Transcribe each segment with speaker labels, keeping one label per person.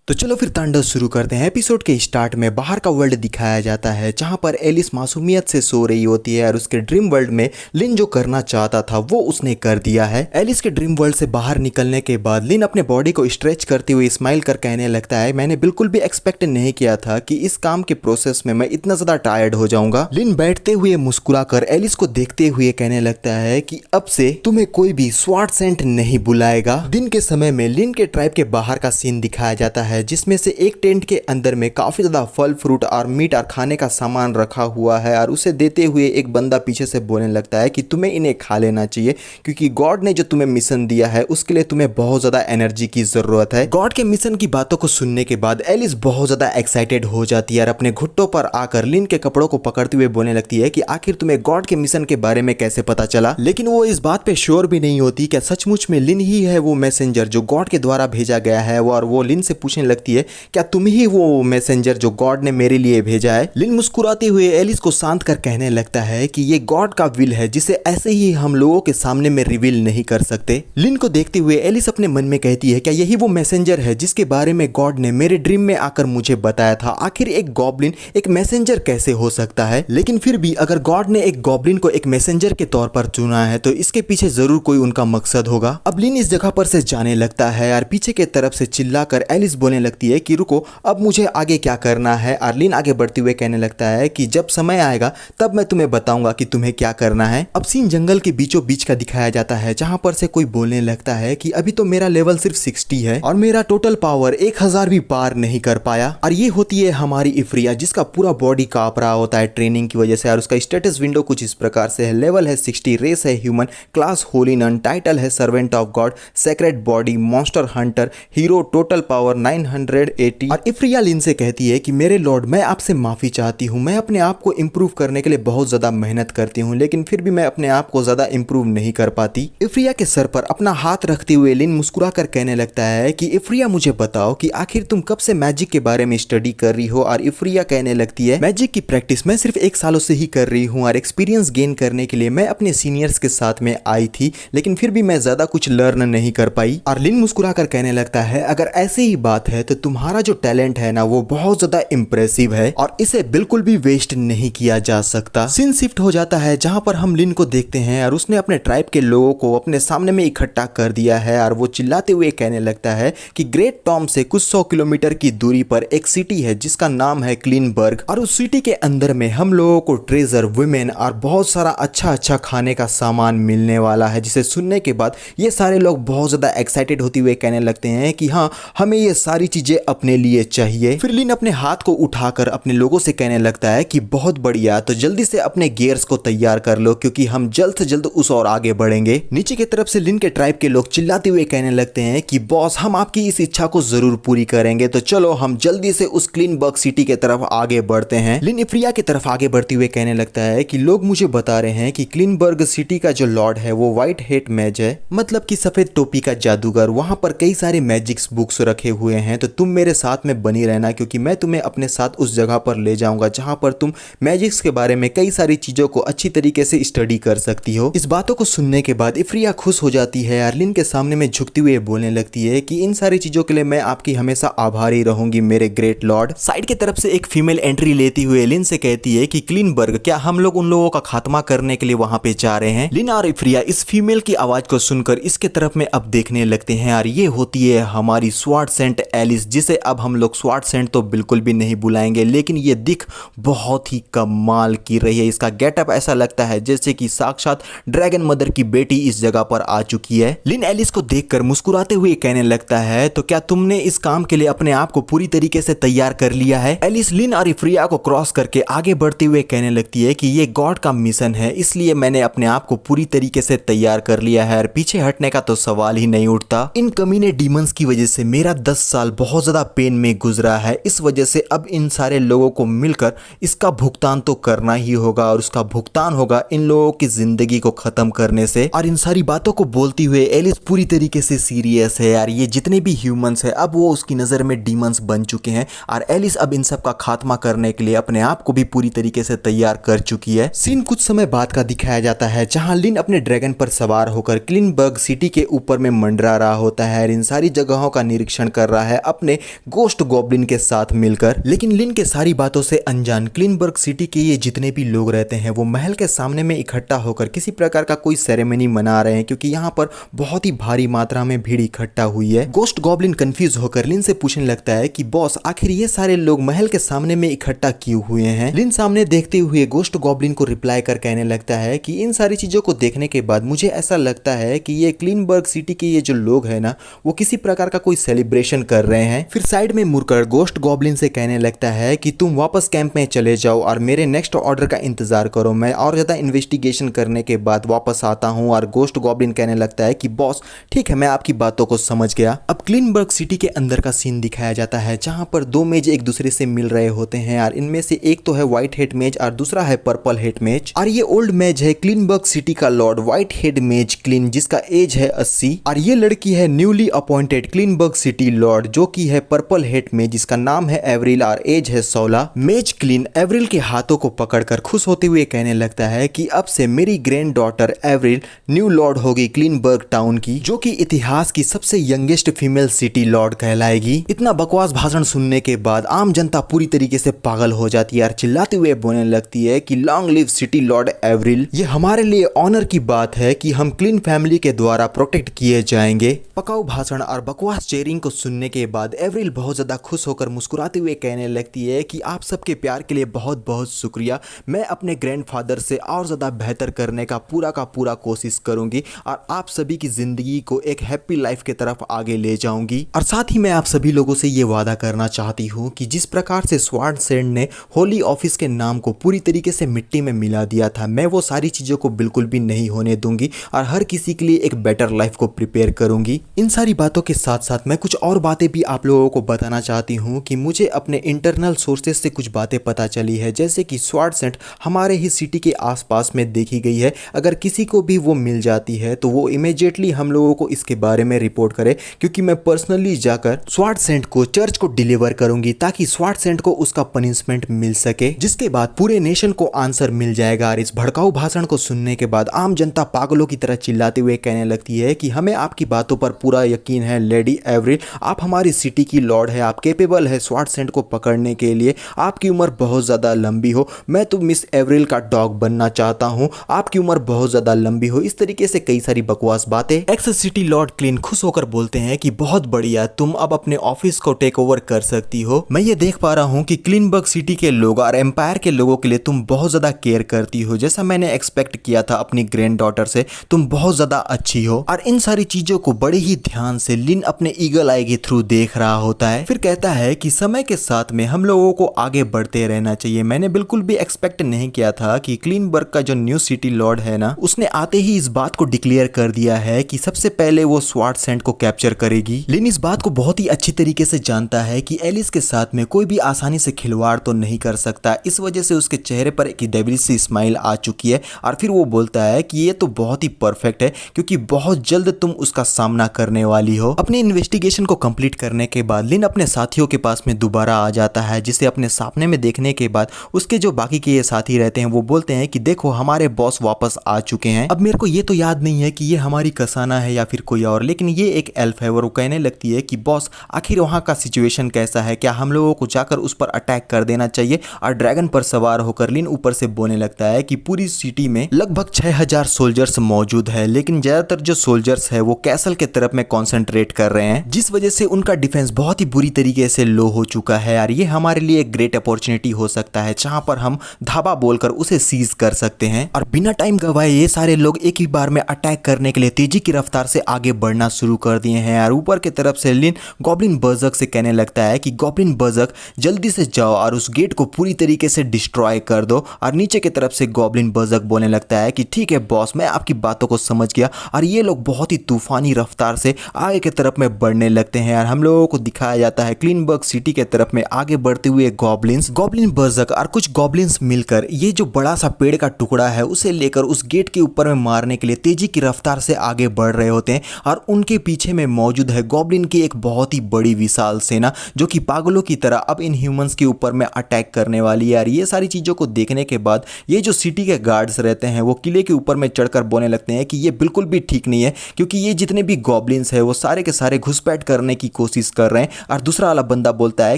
Speaker 1: तो चलो फिर तांडव शुरू करते हैं। एपिसोड के स्टार्ट में बाहर का वर्ल्ड दिखाया जाता है जहां पर एलिस मासूमियत से सो रही होती है और उसके ड्रीम वर्ल्ड में लिन जो करना चाहता था वो उसने कर दिया है। एलिस के ड्रीम वर्ल्ड से बाहर निकलने के बाद लिन अपने बॉडी को स्ट्रेच करते हुए स्माइल कर कहने लगता है, मैंने बिल्कुल भी एक्सपेक्ट नहीं किया था कि इस काम के प्रोसेस में मैं इतना ज्यादा टायर्ड हो जाऊंगा। लिन बैठते हुए मुस्कुराकर एलिस को देखते हुए कहने लगता है कि अब से तुम्हें कोई भी स्वाट सेंट नहीं बुलाएगा। दिन के समय में लिन के ट्राइब के बाहर का सीन दिखाया जाता है जिसमें से एक टेंट के अंदर में काफी ज्यादा फल फ्रूट और मीट और खाने का सामान रखा हुआ है और उसे देते हुए एक बंदा पीछे से बोलने लगता है कि तुम्हें इन्हें खा लेना चाहिए क्योंकि गॉड ने जो तुम्हें मिशन दिया है उसके लिए तुम्हें बहुत ज्यादा एनर्जी की जरूरत है। गॉड के मिशन की बातों को सुनने के बाद एलिस बहुत ज्यादा एक्साइटेड हो जाती है और अपने घुट्टों पर आकर लिन के कपड़ों को पकड़ते हुए बोलने लगती है कि आखिर तुम्हें गॉड के मिशन के बारे में कैसे पता चला। लेकिन वो इस बात पे श्योर भी नहीं होती क्या सचमुच में लिन ही है वो मैसेंजर जो गॉड के द्वारा भेजा गया है। और वो लिन से पूछने लगती है, क्या तुम ही वो मैसेंजर जो गॉड ने मेरे लिए भेजा है। लिन मुस्कुराते हुए एलिस को शांत कर कहने लगता है कि ये गॉड का विल है जिसे ऐसे ही हम लोगों के सामने में रिवील नहीं कर सकते। लिन को देखते हुए एलिस अपने मन में कहती है, क्या यही वो मैसेंजर है जिसके बारे में गॉड ने मेरे ड्रीम में आकर मुझे बताया था। आखिर एक गॉब्लिन एक मैसेंजर कैसे हो सकता है। लेकिन फिर भी अगर गॉड ने एक गॉब्लिन को एक मैसेंजर के तौर पर चुना है तो इसके पीछे जरूर कोई उनका मकसद होगा। अब लिन इस जगह पर से जाने लगता है और पीछे के तरफ से चिल्लाकर एलिस बोलने लगती है कि रुको, अब मुझे आगे क्या करना है। और लिन आगे बढ़ते हुए कहने लगता है कि जब समय आएगा तब मैं तुम्हें बताऊंगा कि तुम्हें क्या करना है। अब सीन जंगल के बीचों बीच का दिखाया जाता है जहां पर से कोई बोलने लगता है कि अभी तो मेरा लेवल सिर्फ 60 है और मेरा टोटल पावर 1000 भी पार नहीं कर पाया। और ये होती है हमारी इफ्रिया जिसका पूरा बॉडी कांप रहा होता है ट्रेनिंग की वजह से। और उसका स्टेटस विंडो कुछ इस प्रकार से है, लेवल है 60, रेस है human, class holy nun, title है servant of God, secret body, monster hunter, hero, total power 980। और इफ्रिया लिन से कहती है कि मेरे लॉर्ड, मैं आपसे माफी चाहती हूँ, मैं अपने आप को इम्प्रूव करने के लिए बहुत ज्यादा मेहनत करती हूँ लेकिन फिर भी मैं अपने आप को ज्यादा इम्प्रूव नहीं कर पाती। इफ्रिया के सर पर अपना हाथ रखते हुए लिन मुस्कुरा कर कहने लगता है कि इफ्रिया मुझे बताओ कि आखिर तुम कब से मैजिक के बारे में स्टडी कर रही हो। और इफ्रिया कहने लगती है, मैजिक की प्रैक्टिस मैं सिर्फ 1 सालों से ही कर रही हूँ और एक्सपीरियंस गेन करने के लिए मैं अपने सीनियर्स के साथ में आई थी लेकिन फिर भी मैं ज्यादा कुछ लर्न नहीं कर पाई। और लिन मुस्कुरा कर कहने लगता है, अगर ऐसे ही बात है तो तुम्हारा जो टैलेंट है ना वो बहुत ज्यादा इंप्रेसिव है और इसे बिल्कुल भी वेस्ट नहीं किया जा सकता। सीन शिफ्ट हो जाता है जहां पर हम लिन को देखते हैं और उसने अपने ट्राइब के लोगों को अपने सामने में इकट्ठा कर दिया है और वो चिल्लाते हुए कहने लगता है कि ग्रेट टॉम से कुछ 100 किलोमीटर की दूरी पर एक सिटी है जिसका नाम है क्लीनबर्ग और उस सिटी के अंदर में हम लोगों को ट्रेजर, वुमेन और बहुत सारा अच्छा खाने का सामान मिलने वाला है। जिसे सुनने के बाद ये सारे लोग बहुत ज्यादा एक्साइटेड होते हुए कहने लगते हैं कि हाँ, हमें ये सारी चीजें अपने लिए चाहिए। फिर लिन अपने हाथ को उठाकर अपने लोगों से कहने लगता है कि बहुत बढ़िया, तो जल्दी से अपने गियर्स को तैयार कर लो क्योंकि हम जल्द से जल्द उस और आगे बढ़ेंगे। नीचे की तरफ से लिन के ट्राइब के लोग चिल्लाते हुए कहने लगते हैं कि बॉस, हम आपकी इस इच्छा को जरूर पूरी करेंगे, तो चलो हम जल्दी से उस क्लीनबर्ग सिटी के तरफ आगे बढ़ते हैं। लिन इफ्रिया की तरफ आगे बढ़ते हुए कहने लगता है कि लोग मुझे बता रहे हैं कि क्लीनबर्ग सिटी का जो लॉर्ड है वो व्हाइट हेट मैज है, मतलब कि सफेद टोपी का जादूगर। वहां पर कई सारे मैजिक्स बुक्स रखे हुए हैं, तो तुम मेरे साथ में बनी रहना क्योंकि मैं तुम्हें अपने साथ उस जगह पर ले जाऊंगा जहां पर तुम मैजिक्स के बारे में कई सारी चीजों को अच्छी तरीके से स्टडी कर सकती हो। इस बातों को सुनने के बाद इफ्रिया खुश हो जाती है और लिन के सामने में झुकते हुए बोलने लगती है कि इन सारी चीजों के लिए मैं आपकी हमेशा आभारी रहूंगी मेरे ग्रेट लॉर्ड। साइड की तरफ से एक फीमेल एंट्री लेती हुए लिन से कहती है कि क्लीनबर्ग, क्या हम लोग उन लोगों का खात्मा करने के लिए वहां पे जा रहे हैं। लिन और इफ्रिया इस फीमेल की आवाज को सुनकर इसके तरफ में अब देखने लगते हैं और ये होती है हमारी स्वाट सेंट एलिस, जिसे अब हम लोग स्वाट सेंट तो बिल्कुल भी नहीं बुलाएंगे लेकिन ये दिख बहुत ही कमाल की रही है। इसका गेटअप ऐसा लगता है जैसे कि साक्षात ड्रैगन मदर की बेटी इस जगह पर आ चुकी है। लिन एलिस को देखकर मुस्कुराते हुए कहने लगता है, तो क्या तुमने इस काम के लिए अपने आप को पूरी तरीके से तैयार कर लिया है। एलिस लिन और इफ्रिया को क्रॉस करके आगे बढ़ते हुए कहने लगती है कि ये गॉड का मिशन है इसलिए मैंने अपने आप को पूरी तरीके से तैयार कर लिया है और पीछे हटने का तो सवाल ही नहीं उठता। इन कमीने डीमंस की वजह से मेरा 10 साल बहुत ज्यादा पेन में गुजरा है, इस वजह से अब इन सारे लोगों को मिलकर इसका भुगतान तो करना ही होगा और उसका भुगतान होगा इन लोगों की जिंदगी को खत्म करने से। और इन सारी बातों को बोलती हुए एलिस पूरी तरीके से सीरियस है यार। ये जितने भी ह्यूमंस है अब वो उसकी नजर में डीमंस बन चुके हैं और एलिस अब इन सब का खात्मा करने के लिए अपने आप को भी पूरी तरीके से तैयार कर चुकी है। सीन कुछ समय बाद का दिखाया जाता है जहां लिन अपने ड्रैगन पर सवार होकर क्लीनबर्ग सिटी के ऊपर में मंडरा रहा होता है और इन सारी जगहों का निरीक्षण कर रहा है है अपने गोस्ट गॉब्लिन के साथ मिलकर। लेकिन लिन के सारी बातों से अनजान क्लीनबर्ग सिटी के ये जितने भी लोग रहते हैं वो महल के सामने में इकट्ठा होकर किसी प्रकार का कोई सेरेमनी मना रहे हैं, क्योंकि यहाँ पर बहुत ही भारी मात्रा में भीड़ इकट्ठा हुई है। गोस्ट गॉब्लिन कंफ्यूज होकर लिन से पूछने लगता है कि बॉस आखिर ये सारे लोग महल के सामने में इकट्ठा क्यों हुए हैं। लिन सामने देखते हुए गोस्ट गॉब्लिन को रिप्लाई कर कहने लगता है कि इन सारी चीजों को देखने के बाद मुझे ऐसा लगता है कि ये क्लीनबर्ग सिटी के ये जो लोग हैं ना वो किसी प्रकार का कोई सेलिब्रेशन कर रहे हैं। फिर साइड में मुड़कर गोस्ट गॉब्लिन से कहने लगता है कि तुम वापस कैंप में चले जाओ और मेरे नेक्स्ट ऑर्डर का इंतजार करो, मैं और ज्यादा इन्वेस्टिगेशन करने के बाद वापस आता हूँ। और गोस्ट गॉब्लिन कहने लगता है कि बॉस ठीक है, मैं आपकी बातों को समझ गया। अब क्लीनबर्ग सिटी के अंदर का सीन दिखाया जाता है जहाँ पर दो मेज एक दूसरे से मिल रहे होते हैं और इनमें से एक तो है व्हाइट हेड मेज और दूसरा है पर्पल हेड मेज। और ये ओल्ड मेज है क्लीनबर्ग सिटी का लॉर्ड व्हाइट हेड मेज क्लीन, जिसका एज है 80, और ये लड़की है न्यूली अपॉइंटेड क्लीनबर्ग सिटी लॉर्ड जो कि है पर्पल हेड मेज, जिसका नाम है एवरिल और एज है 16। मेज क्लीन एवरिल के हाथों को पकड़कर खुश होते हुए कहने लगता है कि अब से मेरी granddaughter Avril new lord होगी क्लीनबर्ग टाउन की, जो कि इतिहास की सबसे यंगेस्ट फीमेल सिटी लॉर्ड कहलाएगी। इतना बकवास भाषण सुनने के बाद आम जनता पूरी तरीके से पागल हो जाती है और चिल्लाते हुए बोलने लगती है कि long live city lord Avril, ये हमारे लिए ऑनर की बात है कि हम क्लीन फैमिली के द्वारा प्रोटेक्ट किए जाएंगे। पकाऊ भाषण और बकवास चेयरिंग को सुनने के बाद एवरिल बहुत ज्यादा खुश होकर मुस्कुराते हुए कहने लगती है कि आप सबके प्यार के लिए बहुत बहुत शुक्रिया, मैं अपने ग्रैंडफादर से और ज्यादा बेहतर करने का पूरा कोशिश करूंगी और आप सभी की जिंदगी को एक हैप्पी लाइफ की तरफ आगे ले जाऊंगी। और साथ ही मैं आप सभी लोगों से ये वादा करना चाहती हूँ कि जिस प्रकार से स्वार्डसेंड ने होली ऑफिस के नाम को पूरी तरीके से मिट्टी में मिला दिया था, मैं वो सारी चीजों को बिल्कुल भी नहीं होने दूंगी और हर किसी के लिए एक बेटर लाइफ को प्रिपेयर करूंगी। इन सारी बातों के साथ साथ मैं कुछ और बातें भी आप लोगों को बताना चाहती हूँ कि मुझे अपने इंटरनल सोर्सेज से कुछ बातें पता चली है, जैसे कि स्वार्डसेंड हमारे ही सिटी के आसपास में देखी गई है। अगर किसी को भी वो मिल जाती है तो वो इमीडिएटली हम लोगों को इसके बारे में रिपोर्ट करे, क्योंकि मैं पर्सनली जाकर स्वार्डसेंड को चर्च को डिलीवर करूंगी ताकि स्वार्डसेंड को उसका पनिशमेंट मिल सके, जिसके बाद पूरे नेशन को आंसर मिल जाएगा। और इस भड़काऊ भाषण को सुनने के बाद आम जनता पागलों की तरह चिल्लाते हुए कहने लगती है कि हमें आपकी बातों पर पूरा यकीन है लेडी एवरिल, आप हमारी सिटी की लॉर्ड है, आप केपेबल है स्वार्डसेंड को पकड़ने के लिए, आपकी उम्र बहुत ज्यादा लंबी हो, मैं तो मिस एवरिल का डॉग बनना चाहता हूँ, आपकी उम्र बहुत ज्यादा लंबी हो। इस तरीके से कई सारी बकवास बातें। एक्स सिटी लॉर्ड क्लीन खुश होकर बोलते हैं कि बहुत बढ़िया, तुम अब अपने ऑफिस को टेक ओवर कर सकती हो। मैं ये देख पा रहा हूँ कि क्लीनबर्ग सिटी के लोग और एम्पायर के लोगों के लिए तुम बहुत ज्यादा केयर करती हो, जैसा मैंने एक्सपेक्ट किया था अपनी ग्रैंड डॉटर से, तुम बहुत ज्यादा अच्छी हो। और इन सारी चीजों को बड़े ही ध्यान से लिन अपने ईगल आई के थ्रू देख रहा होता है। फिर कहता है कि समय के साथ में हम लोगों को आगे बढ़ते रहना चाहिए। मैंने बिल्कुल भी एक्सपेक्ट नहीं किया था कि क्लीनबर्ग का जो न्यू सिटी लॉर्ड है ना, उसने आते ही इस बात को डिक्लेयर कर दिया है कि सबसे पहले वो स्वार्डसेंड को कैप्चर करेगी। लिन इस बात को बहुत ही अच्छी तरीके से जानता है कि एलिस के साथ में कोई भी आसानी से खिलवाड़ तो नहीं कर सकता, इस वजह से उसके चेहरे पर एक डेविल सी स्माइल आ चुकी है। और फिर वो बोलता है कि ये तो बहुत ही परफेक्ट है, क्योंकि बहुत जल्द तुम उसका सामना करने वाली हो। अपनी इन्वेस्टिगेशन को कंप्लीट करने के बाद लिन अपने साथियों के पास में दोबारा आ जाता है, जिसे अपने सपने में देखने के बाद उसके जो बाकी के ये साथी रहते हैं वो बोलते हैं कि देखो हमारे बॉस वापस आ चुके हैं। अब मेरे को ये तो याद नहीं है कि ये हमारी कसाना है या फिर कोई और, लेकिन ये एक एल्फ है। वो कहने लगती है कि बॉस आखिर वहाँ का सिचुएशन कैसा है, क्या हम लोगों को जाकर उस पर अटैक कर देना चाहिए। और ड्रैगन पर सवार होकर लिन ऊपर से बोलने लगता है कि पूरी सिटी में लगभग 6000 सोल्जर्स मौजूद है, लेकिन ज्यादातर जो सोल्जर्स है वो कैसल के तरफ में कॉन्सेंट्रेट कर रहे हैं, जिस वजह से उनका डिफेंस बहुत ही बुरी तरीके से लो हो चुका है। और ये हमारे लिए एक ग्रेट अपॉर्चुनिटी हो सकता है जहां पर हम धाबा बोलकर उसे सीज कर सकते हैं। और बिना टाइम गवाए ये सारे लोग एक ही बार में अटैक करने के लिए तेजी की रफ्तार से आगे बढ़ना शुरू कर दिए हैं। और ऊपर की तरफ से लिन गॉब्लिन बर्जर्क से कहने लगता है कि गॉब्लिन बर्जर्क जल्दी से जाओ और उस गेट को पूरी तरीके से डिस्ट्रॉय कर दो। और नीचे की तरफ से गॉब्लिन बर्जर्क बोलने लगता है कि ठीक है बॉस, मैं आपकी बातों को समझ गया। और ये लोग बहुत ही तूफानी रफ्तार से आगे की तरफ में बढ़ने लगते हैं और हम लोगों को दिखाया जाता है क्लीनबर्ग सिटी के तरफ में आगे बढ़ते हुए गॉब्लिन बर्जर्क और कुछ गॉब्लिन्स मिलकर ये जो बड़ा सा पेड़ का टुकड़ा है उसे लेकर उस गेट के ऊपर में मारने के लिए तेजी की रफ्तार से आगे बढ़ रहे होते हैं। और उनके पीछे में मौजूद है गॉब्लिन की एक बहुत ही बड़ी विशाल सेना, जो कि पागलों की तरह अब इन ह्यूमंस के ऊपर में अटैक करने वाली है। और ये सारी चीजों को देखने के बाद ये जो सिटी के गार्ड्स रहते हैं वो किले के ऊपर में चढ़कर बोलने लगते हैं कि ये बिल्कुल भी ठीक नहीं है, क्योंकि ये जितने भी गॉब्लिन्स है वो सारे के सारे घुसपैठ करने की कोशिश कोशिश कर रहे हैं और दूसरा वाला बंदा बोलता है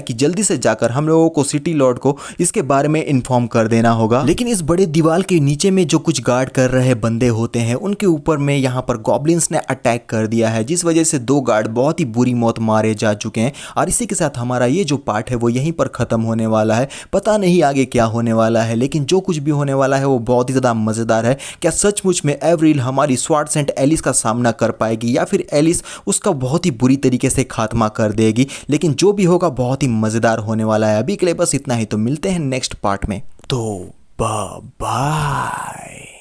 Speaker 1: कि जल्दी से जाकर हम लोगों को सिटी लॉर्ड को इसके बारे में इन्फॉर्म कर देना होगा। लेकिन इस बड़े दीवार के नीचे में जो कुछ गार्ड कर रहे बंदे होते हैं उनके ऊपर में यहाँ पर गॉब्लिन्स ने अटैक कर दिया है, जिस वजह से 2 गार्ड बहुत ही बुरी मौत मारे जा चुके हैं। और इसी के साथ हमारा ये जो पार्ट है वो यहीं पर खत्म होने वाला है। पता नहीं आगे क्या होने वाला है, लेकिन जो कुछ भी होने वाला है वो बहुत ही ज़्यादा मज़ेदार है। क्या सचमुच में एवरिल हमारी स्वॉर्ड सेंट एलिस का सामना कर पाएगी या फिर एलिस उसका बहुत ही बुरी तरीके से खात्मा कर देगी? लेकिन जो भी होगा बहुत ही मज़ेदार होने वाला है। अभी के लिए बस इतना ही, तो मिलते हैं नेक्स्ट पार्ट में। तो बाय।